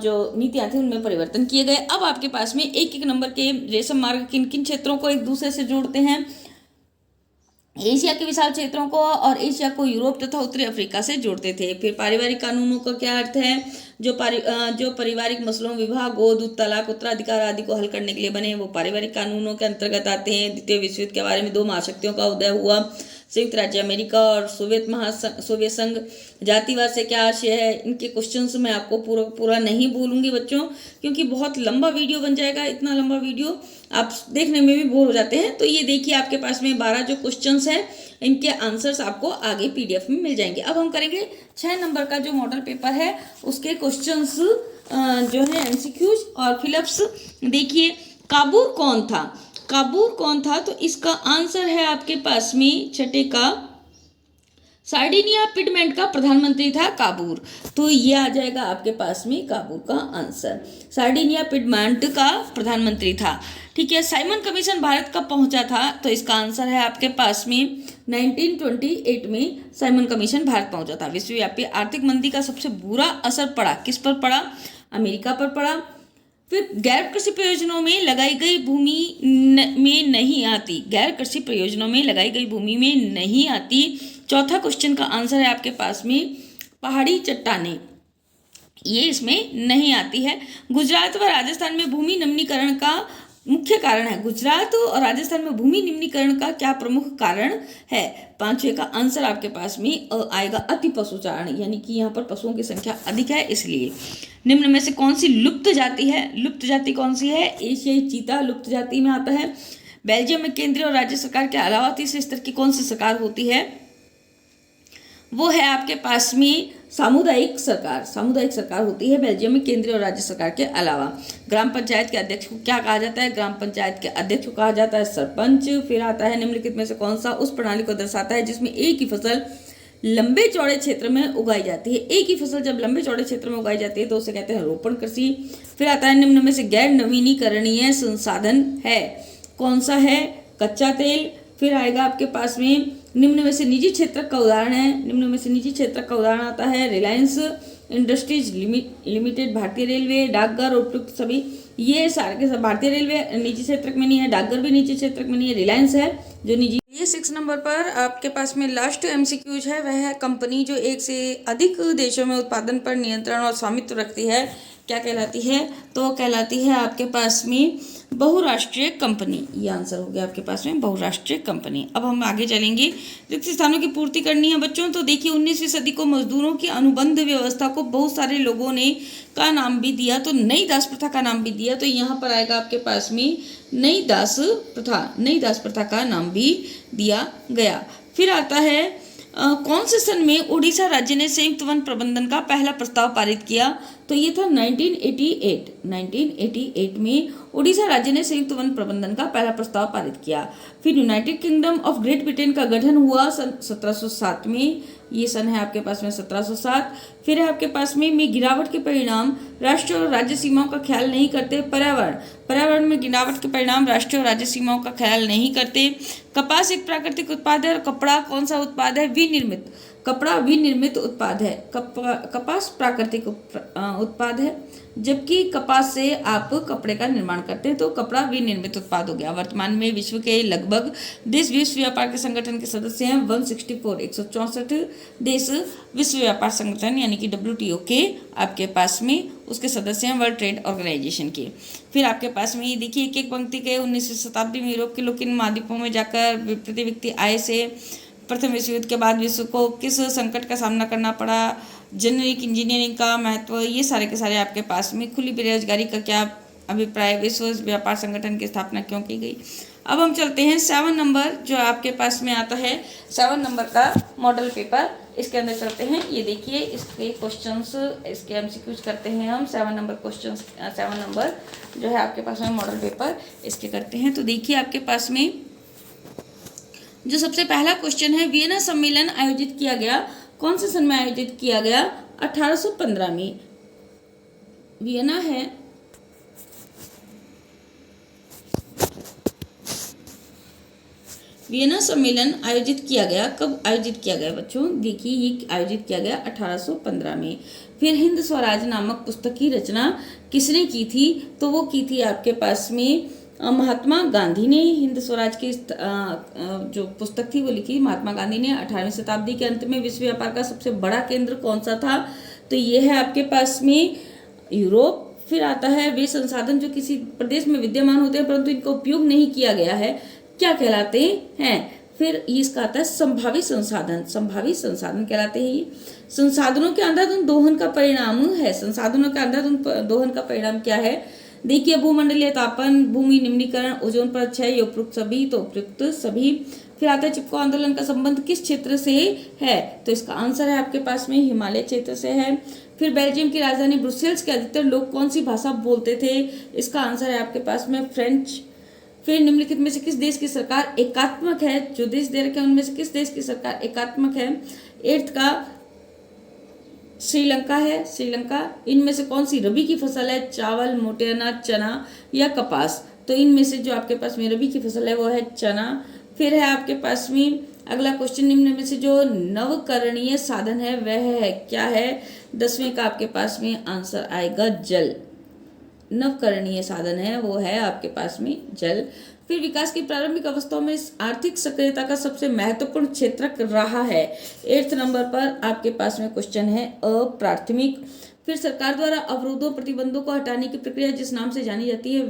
जो नीतियां थी उनमें परिवर्तन किए गए। अब आपके पास में एक एक नंबर के रेशम मार्ग किन किन क्षेत्रों को एक दूसरे से जोड़ते हैं। एशिया के विशाल क्षेत्रों को और एशिया को यूरोप तथा उत्तरी अफ्रीका से जोड़ते थे। फिर पारिवारिक कानूनों का क्या अर्थ है? जो पारिवारिक मसलों, विवाह, गोद, तलाक, उत्तराधिकार आदि को हल करने के लिए बने, वो पारिवारिक कानूनों के अंतर्गत आते हैं। द्वितीय विश्व युद्ध के बारे में दो महाशक्तियों का उदय हुआ, संयुक्त राज्य अमेरिका और सोवियत संघ। जातिवाद से क्या आशय है? इनके क्वेश्चंस मैं आपको पूरा नहीं बोलूंगी बच्चों, क्योंकि बहुत लंबा वीडियो बन जाएगा। इतना लंबा वीडियो आप देखने में भी बोर हो जाते हैं। तो ये देखिए आपके पास में 12 जो क्वेश्चंस हैं, इनके आंसर्स आपको आगे PDF में मिल जाएंगे। अब हम करेंगे 6 नंबर का जो मॉडल पेपर है उसके क्वेश्चंस जो है MCQs और फिलअप्स। देखिए काबूर कौन था? काबूर कौन था? तो इसका आंसर है आपके पास में छठे का सार्डिनिया पिडमेंट का प्रधानमंत्री था काबूर। तो ये आ जाएगा आपके पास में काबूर का आंसर, सार्डिनिया पिडमेंट का प्रधानमंत्री था। ठीक है। साइमन कमीशन भारत कब पहुंचा था? तो इसका आंसर है आपके पास में 1928 में साइमन कमीशन भारत पहुंचा था। विश्वव्यापी आर्थिक मंदी का सबसे बुरा असर पड़ा किस पर पड़ा? अमेरिका पर पड़ा। फिर गैर कृषि प्रयोजनों में लगाई गई भूमि में नहीं आती, गैर कृषि प्रयोजनों में लगाई गई भूमि में नहीं आती। चौथा क्वेश्चन का आंसर है आपके पास में पहाड़ी चट्टानें, ये इसमें नहीं आती है। गुजरात व राजस्थान में भूमि निम्नीकरण का मुख्य कारण है। गुजरात और राजस्थान में भूमि निम्नीकरण का क्या प्रमुख कारण है? पांचवे का आंसर आपके पास में आएगा अति पशुचारण, यानी कि यहाँ पर पशुओं की संख्या अधिक है इसलिए। निम्न में से कौन सी लुप्त जाति है? लुप्त जाति कौन सी है? एशियाई चीता लुप्त जाति में आता है। बेल्जियम में केंद्रीय और राज्य सरकार के अलावा तीसरे स्तर की कौन सी सरकार होती है? वो है आपके पास में सामुदायिक सरकार, सामुदायिक सरकार होती है बेल्जियम में केंद्रीय और राज्य सरकार के अलावा। ग्राम पंचायत के अध्यक्ष को क्या कहा जाता है? ग्राम पंचायत के अध्यक्ष को कहा जाता है सरपंच। फिर आता है निम्नलिखित में से कौन सा उस प्रणाली को दर्शाता है जिसमें एक ही फसल लंबे चौड़े क्षेत्र में उगाई जाती है? एक ही फसल जब लंबे चौड़े क्षेत्र में उगाई जाती है तो उसे कहते हैं रोपण कृषि। फिर आता है निम्न में से गैर नवीनीकरणीय संसाधन है, कौन सा है? कच्चा तेल। फिर आएगा आपके पास में निम्न में से निजी क्षेत्र का उदाहरण है, निम्न में से निजी क्षेत्र का उदाहरण आता है रिलायंस इंडस्ट्रीज लिमिटेड, भारतीय रेलवे, डाकघर, उपयुक्त सभी। ये सारे के सब भारतीय रेलवे निजी क्षेत्र में नहीं है, डाकघर भी निजी क्षेत्र में नहीं है, रिलायंस है जो निजी। ये 6 नंबर पर आपके पास में लास्ट MCQs है, वह है कंपनी जो एक से अधिक देशों में उत्पादन पर नियंत्रण और स्वामित्व रखती है, क्या कहलाती है? तो कहलाती है आपके पास में बहुराष्ट्रीय कंपनी। ये आंसर हो गया आपके पास में बहुराष्ट्रीय कंपनी। अब हम आगे चलेंगे। रिक्त स्थानों की पूर्ति करनी है बच्चों। तो देखिए 19वीं सदी को मजदूरों की अनुबंध व्यवस्था को बहुत सारे लोगों ने का नाम भी दिया, तो नई दास प्रथा का नाम भी दिया। तो यहाँ पर आएगा आपके पास में नई दास प्रथा, नई दास प्रथा का नाम भी दिया गया। फिर आता है कौन से सन में उड़ीसा राज्य ने संयुक्त वन प्रबंधन का पहला प्रस्ताव पारित किया? तो ये था 1988। 1988 में उड़ीसा राज्य ने संयुक्त वन प्रबंधन का पहला प्रस्ताव पारित किया। फिर United kingdom of great Britain का गठन हुआ सन 1707 में, ये सन है आपके पास में 1707। फिर है आपके पास में गिरावट के परिणाम राष्ट्रीय और राज्य सीमाओं का ख्याल नहीं करते। पर्यावरण में गिरावट के परिणाम राष्ट्रीय और राज्य सीमाओं का ख्याल नहीं करते। कपास एक प्राकृतिक उत्पाद है और कपड़ा कौन सा उत्पाद है? विनिर्मित। कपड़ा विनिर्मित उत्पाद है, कपास प्राकृतिक उत्पाद है, जबकि कपास से आप कपड़े का निर्माण करते हैं तो कपड़ा विनिर्मित उत्पाद हो गया। वर्तमान में विश्व के लगभग देश विश्व व्यापार के संगठन के सदस्य हैं 164, 164 देश विश्व व्यापार संगठन यानी कि WTO के आपके पास में उसके सदस्य हैं, वर्ल्ड ट्रेड ऑर्गेनाइजेशन के। फिर आपके पास में ये देखिए एक एक पंक्ति के 19वीं शताब्दी में यूरोप के लोग किन महाद्वीपों में जाकर प्रति व्यक्ति आय से प्रथम विश्व युद्ध के बाद विश्व को किस संकट का सामना करना पड़ा, जेनेरिक इंजीनियरिंग का महत्व, ये सारे के सारे आपके पास में। खुली बेरोजगारी का क्या अभिप्राय, विश्व व्यापार संगठन की स्थापना क्यों की गई। अब हम चलते हैं 7 नंबर जो आपके पास में आता है, 7 नंबर का मॉडल पेपर, इसके अंदर चलते हैं। ये देखिए इसके क्वेश्चंस, इसके MCQs करते हैं हम। 7 नंबर क्वेश्चंस, 7 नंबर जो है आपके पास में मॉडल पेपर इसके करते हैं। तो देखिए आपके पास में जो सबसे पहला क्वेश्चन है, वियना सम्मेलन आयोजित किया गया कौन से सन में आयोजित किया गया? 1815 में। वियना है वियना सम्मेलन आयोजित किया गया, कब आयोजित किया गया बच्चों? देखिए ये आयोजित किया गया 1815 में। फिर हिंद स्वराज नामक पुस्तक की रचना किसने की थी? तो वो की थी आपके पास में महात्मा गांधी ने। हिंद स्वराज की जो पुस्तक थी वो लिखी महात्मा गांधी ने। 18वीं शताब्दी के अंत में विश्व व्यापार का सबसे बड़ा केंद्र कौन सा था? तो ये है आपके पास में यूरोप। फिर आता है, वे संसाधन जो किसी प्रदेश में विद्यमान होते हैं परंतु इनका उपयोग नहीं किया गया है, क्या कहलाते हैं? फिर इसका आता है संभावित संसाधन। संभावित संसाधन कहलाते हैं ये। संसाधनों के अंधाधुंध दोहन का परिणाम है। संसाधनों के अंधाधुंध दोहन का परिणाम क्या है? देखिए, भूमंडलीय तापन, भूमि निम्नीकरण, ओजोन पर क्षय, ये उपयुक्त सभी, तो उपयुक्त सभी। फिर आता है, चिपको आंदोलन का संबंध किस क्षेत्र से है? तो इसका आंसर है आपके पास में हिमालय क्षेत्र से है। फिर बेल्जियम की राजधानी ब्रुसेल्स के अधिकतर लोग कौन सी भाषा बोलते थे? इसका आंसर है आपके पास में फ्रेंच। फिर निम्नलिखित में से किस देश की सरकार एकात्मक है? जो देश दे रखे हैं उनमें से किस देश की सरकार एकात्मक है? 8th का श्रीलंका है, श्रीलंका। इनमें से कौन सी रबी की फसल है? चावल, मोटे अनाज, चना या कपास? तो इनमें से जो आपके पास में रबी की फसल है वो है चना। फिर है आपके पास में अगला क्वेश्चन, निम्न में से जो नवकरणीय साधन है वह है क्या है? 10वें का आपके पास में आंसर आएगा जल। नवकरणीय साधन है वो है आपके पास में जल। फिर विकास की प्रारंभिक अवस्थाओं में आर्थिक सक्रियता का सबसे महत्वपूर्ण क्षेत्रक रहा है। 8th नंबर पर आपके पास में क्वेश्चन है अप्राथमिक। फिर सरकार द्वारा अवरोधों प्रतिबंधों को हटाने की प्रक्रिया जिस नाम से जानी जाती है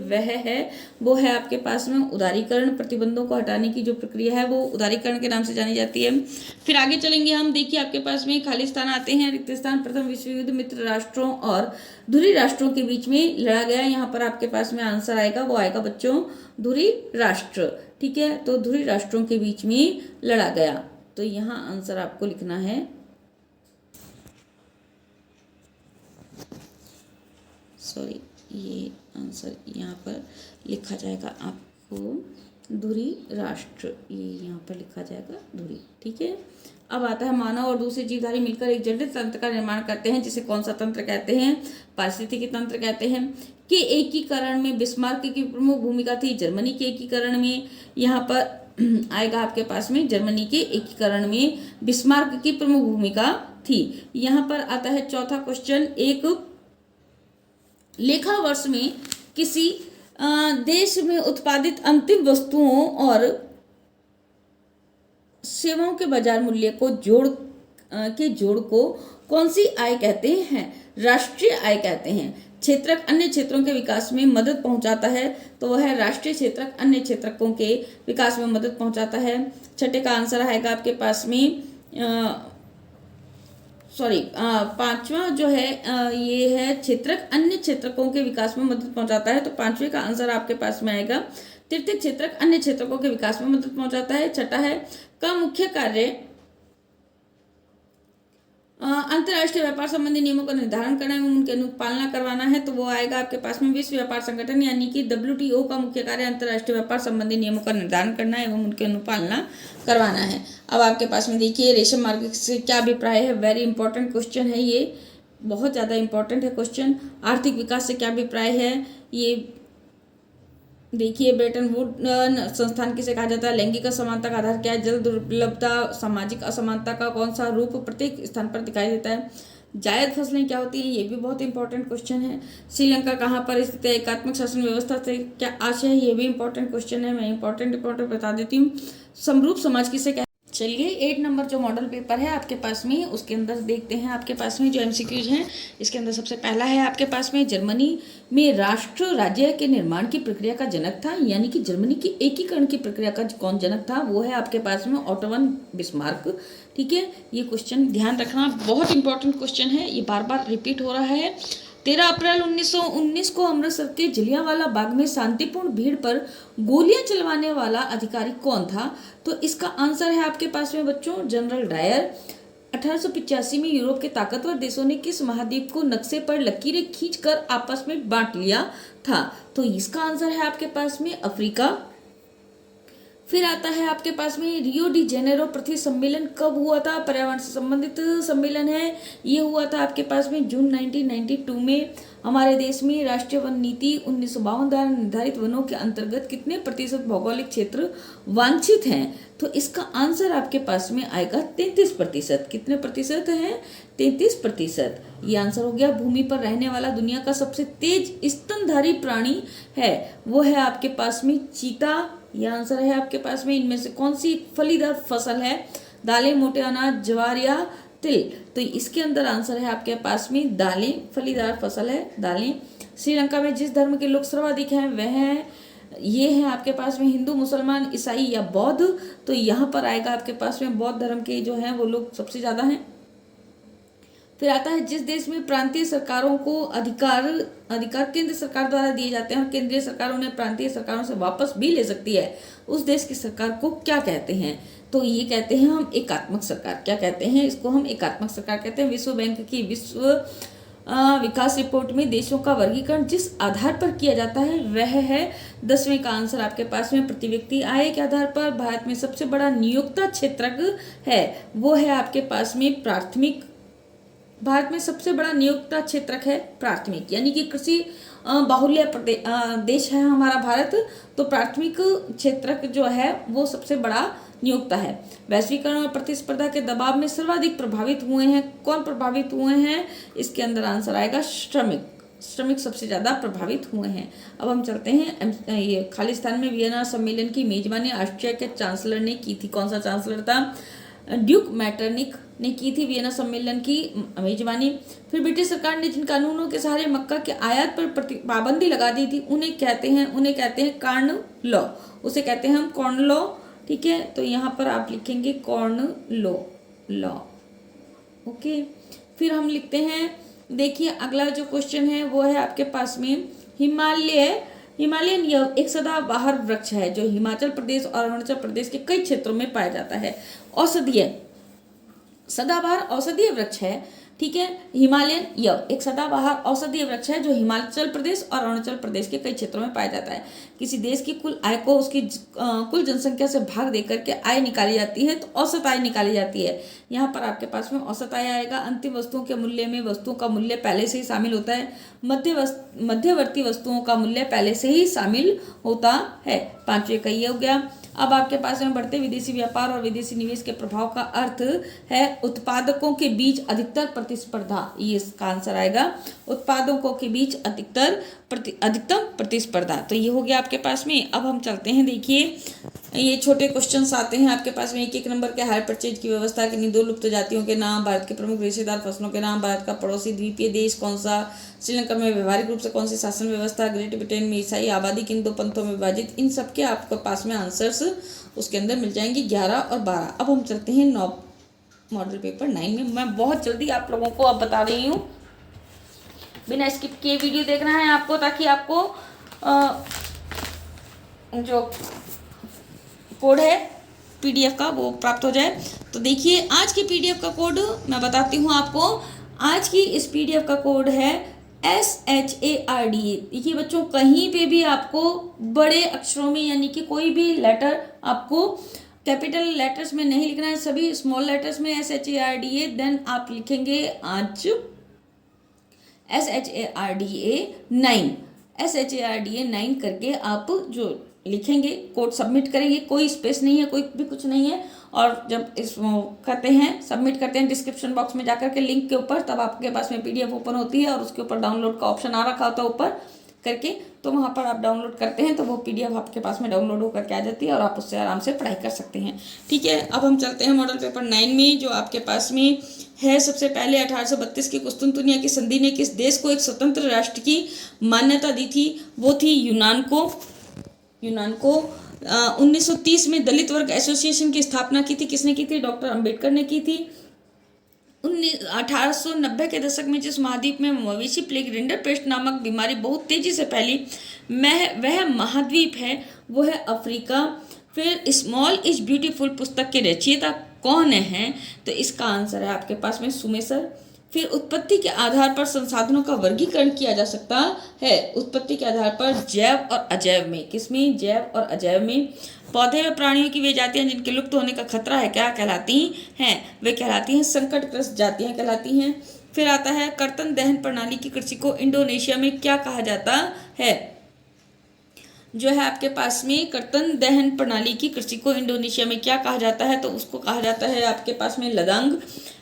वो है आपके पास में उदारीकरण। प्रतिबंधों को हटाने की जो प्रक्रिया है वो उदारीकरण के नाम से जानी जाती है। फिर आगे चलेंगे हम। देखिए आपके पास में खाली स्थान आते हैं, रिक्त स्थान। प्रथम विश्व युद्ध मित्र राष्ट्रों और धुरी राष्ट्रों के बीच में लड़ा गया। यहाँ पर आपके पास में आंसर आएगा, वो आएगा बच्चों धुरी राष्ट्र। ठीक है, तो धुरी राष्ट्रों के बीच में लड़ा गया। तो यहाँ आंसर आपको लिखना है, सॉरी, ये आंसर यहाँ पर लिखा जाएगा आपको धुरी राष्ट्र, ये यहाँ पर लिखा जाएगा धुरी। ठीक है, अब आता है, मानव और दूसरे जीवधारी मिलकर एक जटिल तंत्र का निर्माण करते हैं जिसे कौन सा तंत्र कहते हैं? पारिस्थितिकी तंत्र कहते हैं। कि एकीकरण में बिस्मार्क की प्रमुख भूमिका थी। जर्मनी के एकीकरण में यहाँ पर आएगा आपके पास में, जर्मनी के एकीकरण में बिस्मार्क की प्रमुख भूमिका थी। यहाँ पर आता है चौथा क्वेश्चन, एक लेखा वर्ष में किसी देश में उत्पादित अंतिम वस्तुओं और सेवाओं के बाजार मूल्य को जोड़ को कौन सी आय कहते हैं? राष्ट्रीय आय कहते हैं। क्षेत्रक अन्य क्षेत्रों के विकास में मदद पहुंचाता है, तो वह है राष्ट्रीय क्षेत्रक अन्य क्षेत्रकों के विकास में मदद पहुंचाता है। 6ठे का आंसर आएगा आपके पास में पांचवा जो है ये है क्षेत्रक अन्य क्षेत्रकों के विकास में मदद पहुंचाता है, तो 5वें का आंसर आपके पास में आएगा। तृतीय क्षेत्रक अन्य क्षेत्रकों के विकास में मदद पहुंचाता है। 6ठा है का मुख्य कार्य अंतर्राष्ट्रीय व्यापार संबंधी नियमों का निर्धारण करना एवं उनके अनुपालना करवाना है, तो वो आएगा आपके पास में विश्व व्यापार संगठन यानी कि WTO का मुख्य कार्य अंतर्राष्ट्रीय व्यापार संबंधी नियमों का निर्धारण करना एवं उनकी अनुपालना करवाना है। अब आपके पास में देखिए, रेशम मार्ग से क्या अभिप्राय है? वेरी इंपॉर्टेंट क्वेश्चन है ये, बहुत ज़्यादा इंपॉर्टेंट है क्वेश्चन। आर्थिक विकास से क्या अभिप्राय है? ये देखिए, ब्रेटन वुड संस्थान किसे कहा जाता है? लैंगिक असमानता का आधार क्या है? जल दुर्लभता, सामाजिक असमानता का कौन सा रूप प्रत्येक स्थान पर दिखाई देता है? जायद फसलें क्या होती हैं? ये भी बहुत इंपॉर्टेंट क्वेश्चन है। श्रीलंका कहाँ पर स्थित है? एकात्मक शासन व्यवस्था से क्या आशय है? ये भी इंपॉर्टेंट क्वेश्चन है, मैं इंपॉर्टेंट बता देती हूँ। समरूप समाज किसे कहते हैं? चलिए 8 नंबर जो मॉडल पेपर है आपके पास में, उसके अंदर देखते हैं आपके पास में जो MCQs हैं। इसके अंदर सबसे पहला है आपके पास में, जर्मनी में राष्ट्र राज्य के निर्माण की प्रक्रिया का जनक था, यानी कि जर्मनी की एकीकरण की प्रक्रिया का कौन जनक था? वो है आपके पास में ओटो वन बिस्मार्क। ठीक है, ये क्वेश्चन ध्यान रखना, बहुत इंपॉर्टेंट क्वेश्चन है, ये बार बार रिपीट हो रहा है। 13 अप्रैल 1919 को अमृतसर के जलियांवाला बाग में शांतिपूर्ण भीड़ पर गोलियां चलवाने वाला अधिकारी कौन था? तो इसका आंसर है आपके पास में बच्चों जनरल डायर। 1885 में यूरोप के ताकतवर देशों ने किस महाद्वीप को नक्शे पर लकीरें खींचकर आपस में बांट लिया था? तो इसका आंसर है आपके पास में अफ्रीका। फिर आता है आपके पास में रियो डी जेनेरो पृथ्वी सम्मेलन कब हुआ था, पर्यावरण से संबंधित सम्मेलन है। ये हुआ था आपके पास में जून 1992 में। हमारे देश में राष्ट्रीय वन नीति 1952 द्वारा निर्धारित वनों के अंतर्गत कितने प्रतिशत भौगोलिक क्षेत्र वांछित हैं, तो इसका आंसर आपके पास में आएगा 33%। कितने प्रतिशत है? 33%। ये आंसर हो गया। भूमि पर रहने वाला दुनिया का सबसे तेज स्तनधारी प्राणी है, वो है आपके पास में चीता। यह आंसर है आपके पास में। इनमें से कौन सी फलीदार फसल है? दालें, मोटे अनाज, ज्वार या तिल? तो इसके अंदर आंसर है आपके पास में दालें। फलीदार फसल है दालें। श्रीलंका में जिस धर्म के लोग सर्वाधिक हैं वह है, ये है आपके पास में हिंदू, मुसलमान, ईसाई या बौद्ध? तो यहाँ पर आएगा आपके पास में बौद्ध धर्म के जो हैं वो लोग सबसे ज़्यादा हैं। फिर आता है जिस देश में प्रांतीय सरकारों को अधिकार केंद्र सरकार द्वारा दिए जाते हैं और केंद्रीय सरकार उन्हें प्रांतीय सरकारों से वापस भी ले सकती है, उस देश की सरकार को क्या कहते हैं? तो ये कहते हैं हम एकात्मक सरकार। क्या कहते हैं इसको? हम एकात्मक सरकार कहते हैं। विश्व बैंक की विश्व विकास रिपोर्ट में देशों का वर्गीकरण जिस आधार पर किया जाता है वह है 10वें का आंसर आपके पास में प्रति व्यक्ति आय के आधार पर। भारत में सबसे बड़ा नियोक्ता क्षेत्रक है, वो है आपके पास में प्राथमिक। भारत में सबसे बड़ा नियोक्ता क्षेत्रक है प्राथमिक, यानी कि कृषि बाहुल्य देश है हमारा भारत, तो प्राथमिक क्षेत्रक जो है वो सबसे बड़ा नियोक्ता है। वैश्वीकरण और प्रतिस्पर्धा के दबाव में सर्वाधिक प्रभावित हुए हैं, कौन प्रभावित हुए हैं? इसके अंदर आंसर आएगा श्रमिक सबसे ज़्यादा प्रभावित हुए हैं। अब हम चलते हैं ये खालिस्तान में वियना सम्मेलन की मेजबानी ऑस्ट्रिया के चांसलर ने की थी। कौन सा चांसलर था? ड्यूक मैटरनिक ने की थी वियना सम्मेलन की मेजबानी। फिर ब्रिटिश सरकार ने जिन कानूनों के सहारे मक्का के आयात पर पाबंदी लगा दी थी उन्हें कहते हैं कॉर्न लॉ। उसे कहते हैं हम कॉर्न लॉ, ठीक है। तो यहाँ पर आप लिखेंगे कॉर्न लॉ। ओके, फिर हम लिखते हैं, देखिए अगला जो क्वेश्चन है वो है आपके पास में हिमालयन यह एक सदाबहार वृक्ष है जो हिमाचल प्रदेश और अरुणाचल प्रदेश के कई क्षेत्रों में पाया जाता है। सदाबहार औषधीय वृक्ष है, ठीक है। हिमालयन यह एक सदाबहार औषधीय वृक्ष है जो हिमाचल प्रदेश और अरुणाचल प्रदेश के कई क्षेत्रों में पाया जाता है। किसी देश की कुल आय को उसकी कुल जनसंख्या से भाग देकर के आय निकाली जाती है, तो औसत आय निकाली जाती है। यहाँ पर आपके पास में औसत आय आएगा। अंतिम वस्तुओं के मूल्य में वस्तुओं का मूल्य पहले से ही शामिल होता है, मध्यवर्ती वस्तुओं का मूल्य पहले से ही शामिल होता है। 5वें का ये हो गया। अब आपके पास में बढ़ते विदेशी व्यापार और विदेशी निवेश के प्रभाव का अर्थ है उत्पादकों के बीच अधिकतर प्रतिस्पर्धा। ये इसका आंसर आएगा, उत्पादकों के बीच अधिकतम प्रतिस्पर्धा। तो ये हो गया आपके पास में। अब हम चलते हैं, देखिए ये छोटे क्वेश्चंस आते हैं आपके पास में 1-1 नंबर के। हायर परचेज की व्यवस्था किन्हीं 2 लुप्त जातियों के नाम, भारत के प्रमुख रेशेदार फसलों के नाम, भारत का पड़ोसी द्वीपीय देश कौन सा, श्रीलंका में व्यवहारिक रूप से कौन सी शासन व्यवस्था, ग्रेट ब्रिटेन में ईसाई आबादी किन 2 पंथों में विभाजित। इन सब के आपके पास में आंसर्स उसके अंदर मिल जाएंगे 11 और 12। अब हम चलते हैं मॉडल पेपर 9 में। मैं बहुत जल्दी आप लोगों को अब बता रही हूँ, बिना स्किप किए वीडियो देखना है आपको, ताकि आपको जो कोड है पीडीएफ का वो प्राप्त हो जाए। तो देखिए आज की पीडीएफ का कोड मैं बताती हूँ आपको। आज की इस पीडीएफ का कोड है SHARDA। देखिए बच्चों, कहीं पे भी आपको बड़े अक्षरों में, यानी कि कोई भी लेटर आपको कैपिटल लेटर्स में नहीं लिखना है, सभी स्मॉल लेटर्स में SHARDA। देन आप लिखेंगे आज SHARDA 9 करके आप जो लिखेंगे कोड सबमिट करेंगे। कोई स्पेस नहीं है, कोई भी कुछ नहीं है। और जब इस करते हैं, सबमिट करते हैं, डिस्क्रिप्शन बॉक्स में जाकर के लिंक के ऊपर, तब आपके पास में पीडीएफ ओपन होती है और उसके ऊपर डाउनलोड का ऑप्शन आ रखा होता है ऊपर करके, तो वहाँ पर आप डाउनलोड करते हैं तो वो पीडीएफ आपके पास में डाउनलोड होकर के आ जाती है और आप उससे आराम से पढ़ाई कर सकते हैं, ठीक है। अब हम चलते हैं मॉडल पेपर 9 में, जो आपके पास में है। सबसे पहले 1832 की कुस्तुनतुनिया की संधि ने किस देश को एक स्वतंत्र राष्ट्र की मान्यता दी थी? वो थी यूनान को। 1930 में दलित वर्ग एसोसिएशन की स्थापना की थी। किसने की थी? डॉक्टर अंबेडकर ने की थी। 1890 के दशक में जिस महाद्वीप में मवेशी प्लेग रिंडरपेस्ट नामक बीमारी बहुत तेजी से फैली, वह महाद्वीप है, वो है अफ्रीका। फिर स्मॉल इज ब्यूटीफुल पुस्तक के रचयिता कौन है? तो इसका आंसर है आपके पास में सुमेसर। फिर उत्पत्ति के आधार पर संसाधनों का वर्गीकरण किया जा सकता है। उत्पत्ति के आधार पर जैव और अजैव में, किसमें? जैव और अजैव में। पौधे व प्राणियों की वे जातियां जिनके लुप्त होने का खतरा है क्या कहलाती हैं? वे कहलाती हैं संकटग्रस्त जातियां कहलाती हैं। फिर आता है कर्तन दहन प्रणाली की कृषि को इंडोनेशिया में क्या कहा जाता है? जो है आपके पास में कर्तन दहन प्रणाली की कृषि को इंडोनेशिया में क्या कहा जाता है? तो उसको कहा जाता है आपके पास में लदांग।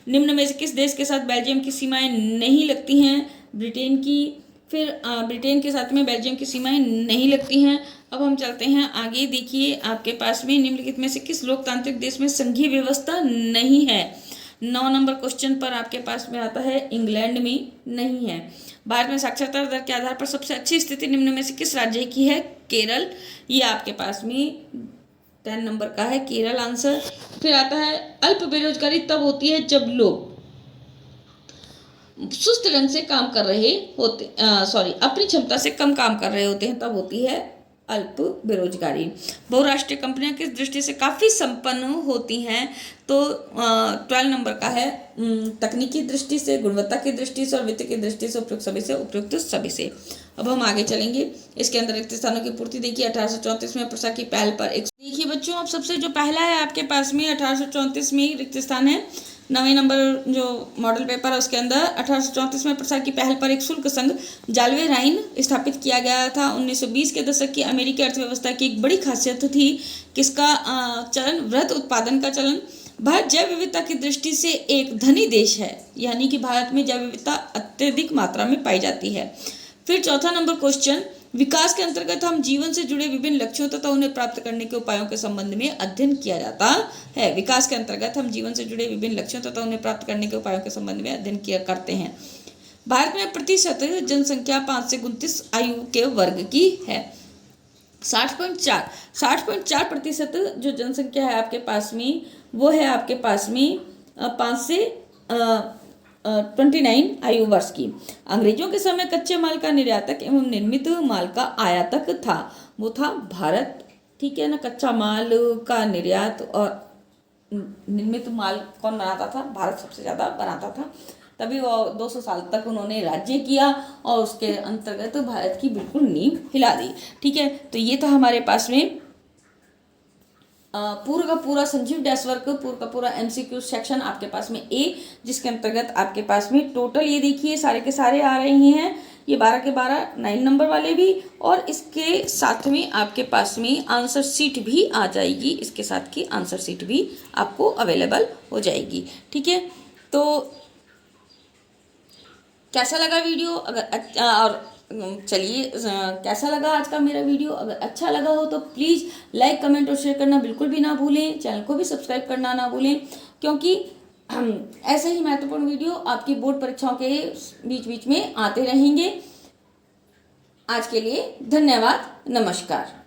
निम्न में से किस देश के साथ बेल्जियम की सीमाएं नहीं लगती हैं? ब्रिटेन की। फिर ब्रिटेन के साथ में बेल्जियम की सीमाएं नहीं लगती हैं। अब हम चलते हैं आगे। देखिए आपके पास में निम्नलिखित में से किस लोकतांत्रिक देश में संघीय व्यवस्था नहीं है? 9 नंबर क्वेश्चन पर आपके पास में आता है इंग्लैंड में नहीं है। भारत में साक्षरता दर के आधार पर सबसे अच्छी स्थिति निम्न में से किस राज्य की है? केरल। ये आपके पास में 10 नंबर का है केरल आंसर। फिर आता है अल्प बेरोजगारी तब होती है जब लोग सुस्त ढंग से काम कर रहे होते अपनी क्षमता से कम काम कर रहे होते हैं, तब होती है अल्प बेरोजगारी। बहुराष्ट्रीय कंपनियां किस दृष्टि से काफ़ी संपन्न होती हैं? तो 12 नंबर का है तकनीकी दृष्टि से, गुणवत्ता की दृष्टि से और वित्त की दृष्टि से, उपयुक्त सभी से। अब हम आगे चलेंगे। इसके अंदर रिक्त स्थानों की पूर्ति देखिए 1834 में प्रसा की पहल पर देखिए बच्चों, अब सबसे जो पहला है आपके पास में 1834 में रिक्त स्थान है। 9वें नंबर जो मॉडल पेपर है उसके अंदर 1834 में प्रसा की पहल पर एक शुल्क संघ जालवे राइन स्थापित किया गया था। 1920 के दशक की अमेरिकी अर्थव्यवस्था की एक बड़ी खासियत थी किसका चलन? वृहत उत्पादन का चलन। भारत जैव विविधता की दृष्टि से एक धनी देश है, यानी कि भारत में जैव विविधता अत्यधिक मात्रा में पाई जाती है। फिर चौथा नंबर क्वेश्चन, विकास के अंतर्गत हम जीवन से जुड़े विभिन्न लक्ष्यों तथा उन्हें प्राप्त करने के उपायों के संबंध में अध्ययन किया जाता है। विकास के अंतर्गत हम जीवन से जुड़े विभिन्न लक्ष्यों तथा उन्हें प्राप्त करने के उपायों के संबंध में अध्ययन किया करते हैं। भारत में प्रतिशत जनसंख्या 5 से 29 आयु के वर्ग की है। 60.4% जो जनसंख्या है आपके पास में वो है आपके पास में 5 से 29 आयु वर्ष की। अंग्रेजों के समय कच्चे माल का निर्यातक एवं निर्मित माल का आयातक था, वो था भारत। ठीक है ना, कच्चा माल का निर्यात और निर्मित माल कौन बनाता था? भारत सबसे ज़्यादा बनाता था। तभी वो 200 साल तक उन्होंने राज्य किया और उसके अंतर्गत भारत की बिल्कुल नींव हिला दी। ठीक है, तो ये था हमारे पास में पूरा का पूरा संजीव डैश वर्क, पूरा का पूरा MCQ सेक्शन आपके पास में ए, जिसके अंतर्गत आपके पास में टोटल ये देखिए सारे के सारे आ रहे हैं, ये 12 के 12 9 नंबर वाले भी, और इसके साथ में आपके पास में आंसर शीट भी आ जाएगी। इसके साथ की आंसर शीट भी आपको अवेलेबल हो जाएगी। ठीक है, तो कैसा लगा वीडियो? अगर और चलिए कैसा लगा आज का मेरा वीडियो? अगर अच्छा लगा हो तो प्लीज़ लाइक कमेंट और शेयर करना बिल्कुल भी ना भूलें। चैनल को भी सब्सक्राइब करना ना भूलें, क्योंकि ऐसे ही महत्वपूर्ण वीडियो आपकी बोर्ड परीक्षाओं के बीच बीच में आते रहेंगे। आज के लिए धन्यवाद, नमस्कार।